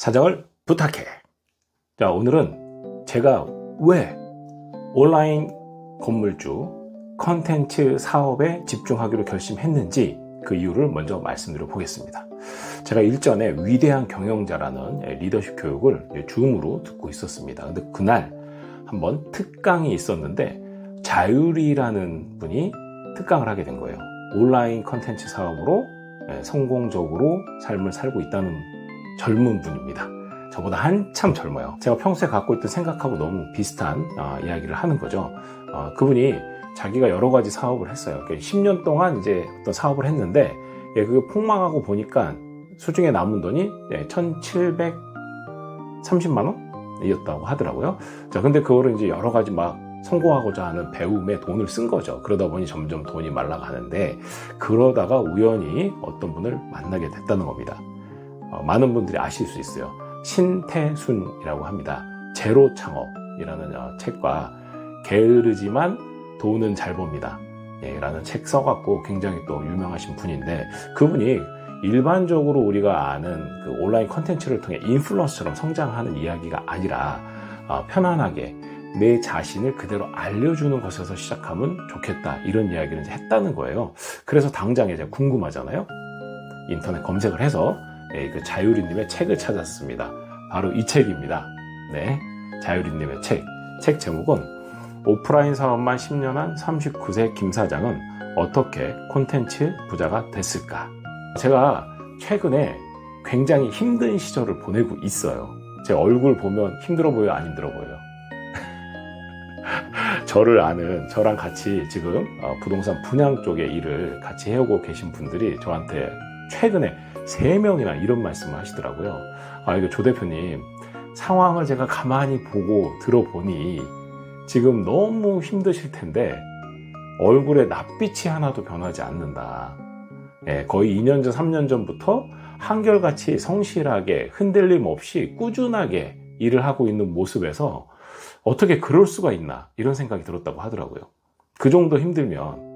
사장을 부탁해. 자, 오늘은 제가 왜 온라인 건물주 컨텐츠 사업에 집중하기로 결심했는지 그 이유를 먼저 말씀드려 보겠습니다. 제가 일전에 위대한 경영자라는 리더십 교육을 줌으로 듣고 있었습니다. 근데 그날 한번 특강이 있었는데 자율이라는 분이 특강을 하게 된 거예요. 온라인 컨텐츠 사업으로 성공적으로 삶을 살고 있다는 젊은 분입니다. 저보다 한참 젊어요. 제가 평소에 갖고 있던 생각하고 너무 비슷한 이야기를 하는 거죠. 그분이 자기가 여러 가지 사업을 했어요. 10년 동안 이제 어떤 사업을 했는데 그게 폭망하고 보니까 수중에 남은 돈이 1,730만 원이었다고 하더라고요. 자, 근데 그거를 이제 여러 가지 막 성공하고자 하는 배움에 돈을 쓴 거죠. 그러다 보니 점점 돈이 말라가는데 그러다가 우연히 어떤 분을 만나게 됐다는 겁니다. 많은 분들이 아실 수 있어요. 신태순이라고 합니다. 제로 창업이라는 책과 게으르지만 돈은 잘 법니다. 라는 책 써갖고 굉장히 또 유명하신 분인데 그분이 일반적으로 우리가 아는 그 온라인 컨텐츠를 통해 인플루언서처럼 성장하는 이야기가 아니라 편안하게 내 자신을 그대로 알려주는 것에서 시작하면 좋겠다 이런 이야기를 이제 했다는 거예요. 그래서 당장 이제 궁금하잖아요. 인터넷 검색을 해서 그 자유리님의 책을 찾았습니다. 바로 이 책입니다. 네, 자유리님의 책 제목은 오프라인 사업만 10년 한 39세 김 사장은 어떻게 콘텐츠 부자가 됐을까? 제가 최근에 굉장히 힘든 시절을 보내고 있어요. 제 얼굴 보면 힘들어 보여요? 안 힘들어 보여요? 저를 아는, 저랑 같이 지금 부동산 분양 쪽의 일을 같이 해오고 계신 분들이 저한테 최근에 3명이나 이런 말씀을 하시더라고요. 이거 조 대표님, 상황을 제가 가만히 보고 들어보니 지금 너무 힘드실 텐데 얼굴에 낯빛이 하나도 변하지 않는다. 거의 2년 전, 3년 전부터 한결같이 성실하게 흔들림 없이 꾸준하게 일을 하고 있는 모습에서 어떻게 그럴 수가 있나 이런 생각이 들었다고 하더라고요. 그 정도 힘들면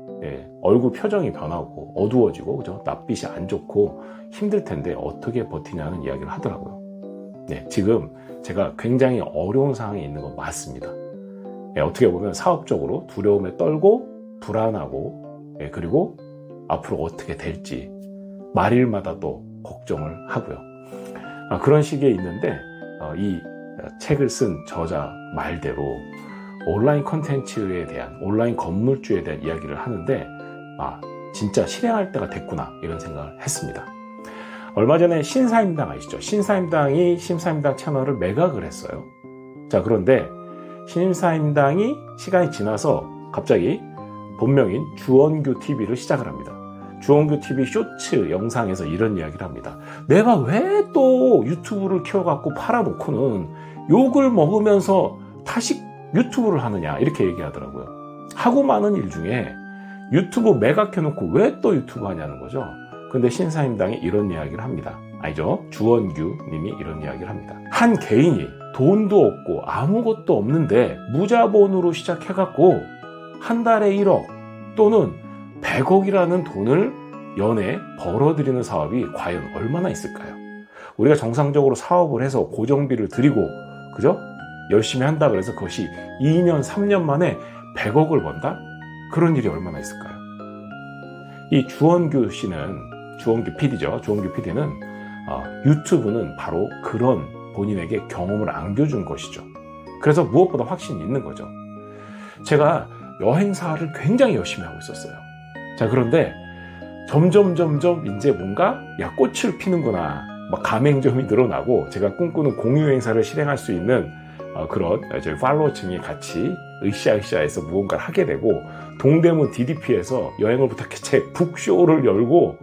얼굴 표정이 변하고 어두워지고 그죠? 낯빛이 안 좋고 힘들 텐데 어떻게 버티냐는 이야기를 하더라고요. 지금 제가 굉장히 어려운 상황에 있는 건 맞습니다. 어떻게 보면 사업적으로 두려움에 떨고 불안하고 그리고 앞으로 어떻게 될지 말일마다 또 걱정을 하고요. 그런 시기에 있는데 이 책을 쓴 저자 말대로 온라인 컨텐츠에 대한 온라인 건물주에 대한 이야기를 하는데 진짜 실행할 때가 됐구나 이런 생각을 했습니다. 얼마 전에 신사임당 아시죠? 신사임당이 신사임당 채널을 매각을 했어요. 자, 그런데 신사임당이 시간이 지나서 갑자기 본명인 주원규 TV를 시작을 합니다. 주원규 TV 쇼츠 영상에서 이런 이야기를 합니다. 내가 왜 또 유튜브를 키워갖고 팔아놓고는 욕을 먹으면서 다시 유튜브를 하느냐 이렇게 얘기하더라고요. 하고 많은 일 중에 유튜브 매각해놓고 왜 또 유튜브 하냐는 거죠. 근데 신사임당이 이런 이야기를 합니다. 아니죠. 주원규 님이 이런 이야기를 합니다. 한 개인이 돈도 없고 아무것도 없는데 무자본으로 시작해갖고 한 달에 1억 또는 100억이라는 돈을 연에 벌어들이는 사업이 과연 얼마나 있을까요? 우리가 정상적으로 사업을 해서 고정비를 들이고 그죠? 열심히 한다 그래서 그것이 2년, 3년 만에 100억을 번다? 그런 일이 얼마나 있을까요? 이 주원규 씨는, 주원규 PD죠. 주원규 PD는 유튜브는 바로 그런 본인에게 경험을 안겨준 것이죠. 그래서 무엇보다 확신이 있는 거죠. 제가 여행사를 굉장히 열심히 하고 있었어요. 자, 그런데 점점 이제 뭔가 꽃을 피는구나. 막 가맹점이 늘어나고 제가 꿈꾸는 공유행사를 실행할 수 있는 그런 저희 팔로워층이 같이 으쌰으쌰해서 무언가를 하게 되고 동대문 DDP에서 여행을 부탁해 책 북쇼를 열고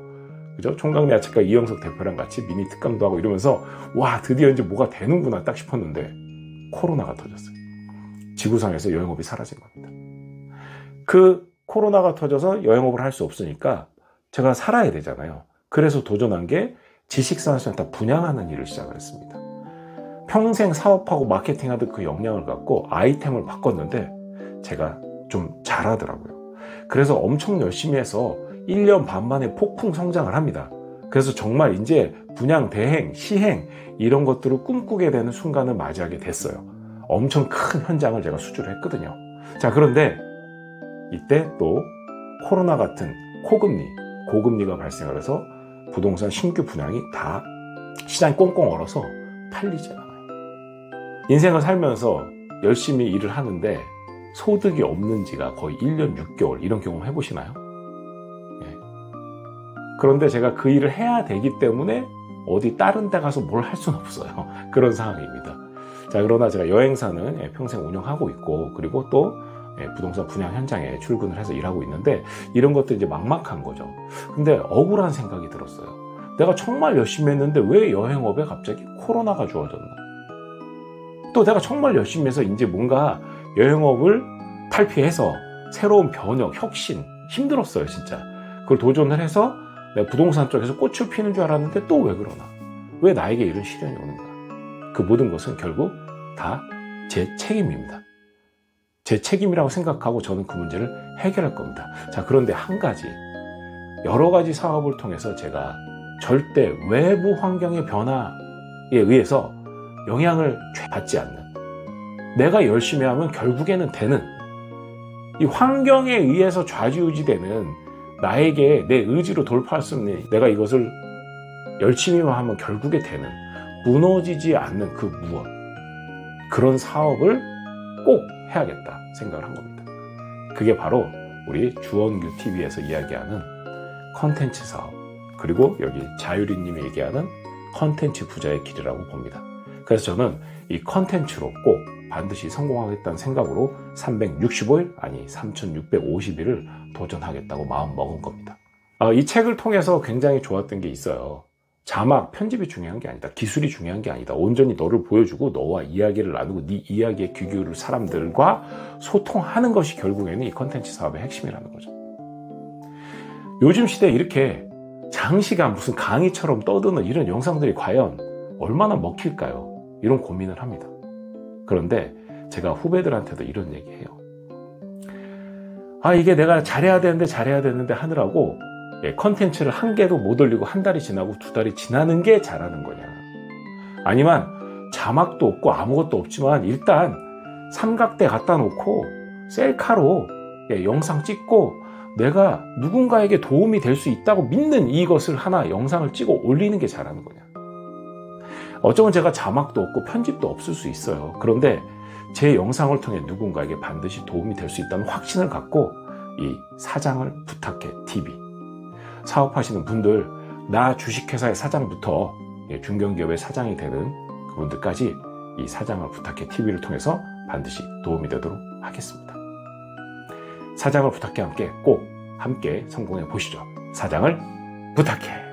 그죠? 총각내 야채가 이영석 대표랑 같이 미니 특강도 하고 이러면서 와 드디어 이제 뭐가 되는구나 딱 싶었는데 코로나가 터졌어요. 지구상에서 여행업이 사라진 겁니다. 그 코로나가 터져서 여행업을 할 수 없으니까 제가 살아야 되잖아요. 그래서 도전한 게 지식산업센터 분양하는 일을 시작을 했습니다. 평생 사업하고 마케팅하던 그 역량을 갖고 아이템을 바꿨는데 제가 좀 잘하더라고요. 그래서 엄청 열심히 해서 1년 반 만에 폭풍 성장을 합니다. 그래서 정말 이제 분양, 대행, 시행 이런 것들을 꿈꾸게 되는 순간을 맞이하게 됐어요. 엄청 큰 현장을 제가 수주를 했거든요. 자, 그런데 이때 또 코로나 같은 고금리가 발생을 해서 부동산 신규 분양이 다 시장이 꽁꽁 얼어서 팔리지 않아요. 인생을 살면서 열심히 일을 하는데 소득이 없는 지가 거의 1년 6개월 이런 경험 해보시나요? 예. 그런데 제가 그 일을 해야 되기 때문에 어디 다른 데 가서 뭘 할 수는 없어요. 그런 상황입니다. 자, 그러나 제가 여행사는 평생 운영하고 있고, 그리고 또 부동산 분양 현장에 출근을 해서 일하고 있는데, 이런 것도 이제 막막한 거죠. 근데 억울한 생각이 들었어요. 내가 정말 열심히 했는데 왜 여행업에 갑자기 코로나가 주어졌나? 또 내가 정말 열심히 해서 이제 뭔가 여행업을 탈피해서 새로운 변혁, 혁신, 힘들었어요, 진짜. 그걸 도전을 해서 내가 부동산 쪽에서 꽃을 피는 줄 알았는데 또 왜 그러나? 왜 나에게 이런 시련이 오는가? 그 모든 것은 결국 다 제 책임입니다. 제 책임이라고 생각하고 저는 그 문제를 해결할 겁니다. 자, 그런데 한 가지, 여러 가지 사업을 통해서 제가 절대 외부 환경의 변화에 의해서 영향을 받지 않는, 내가 열심히 하면 결국에는 되는, 이 환경에 의해서 좌지우지되는 나에게 내 의지로 돌파할 수 없는, 내가 이것을 열심히만 하면 결국에 되는, 무너지지 않는 그 무엇, 그런 사업을 꼭 해야겠다 생각을 한 겁니다. 그게 바로 우리 주원규 TV에서 이야기하는 컨텐츠 사업, 그리고 여기 자유리님이 얘기하는 컨텐츠 부자의 길이라고 봅니다. 그래서 저는 이 컨텐츠로 꼭 반드시 성공하겠다는 생각으로 365일, 아니 3650일을 도전하겠다고 마음 먹은 겁니다. 이 책을 통해서 굉장히 좋았던 게 있어요. 자막, 편집이 중요한 게 아니다. 기술이 중요한 게 아니다. 온전히 너를 보여주고 너와 이야기를 나누고 네 이야기에 귀 기울일 사람들과 소통하는 것이 결국에는 이 컨텐츠 사업의 핵심이라는 거죠. 요즘 시대에 이렇게 장시간 무슨 강의처럼 떠드는 이런 영상들이 과연 얼마나 먹힐까요? 이런 고민을 합니다. 그런데 제가 후배들한테도 이런 얘기해요. 이게 내가 잘해야 되는데 하느라고 컨텐츠를 한 개도 못 올리고 한 달이 지나고 두 달이 지나는 게 잘하는 거냐? 아니면 자막도 없고 아무것도 없지만 일단 삼각대 갖다 놓고 셀카로 영상 찍고 내가 누군가에게 도움이 될 수 있다고 믿는 이것을 하나 영상을 찍어 올리는 게 잘하는 거냐? 어쩌면 제가 자막도 없고 편집도 없을 수 있어요. 그런데 제 영상을 통해 누군가에게 반드시 도움이 될 수 있다는 확신을 갖고 이 사장을 부탁해 TV 사업하시는 분들, 나 주식회사의 사장부터 중견기업의 사장이 되는 그분들까지 이 사장을 부탁해 TV를 통해서 반드시 도움이 되도록 하겠습니다. 사장을 부탁해 함께 꼭 함께 성공해 보시죠. 사장을 부탁해.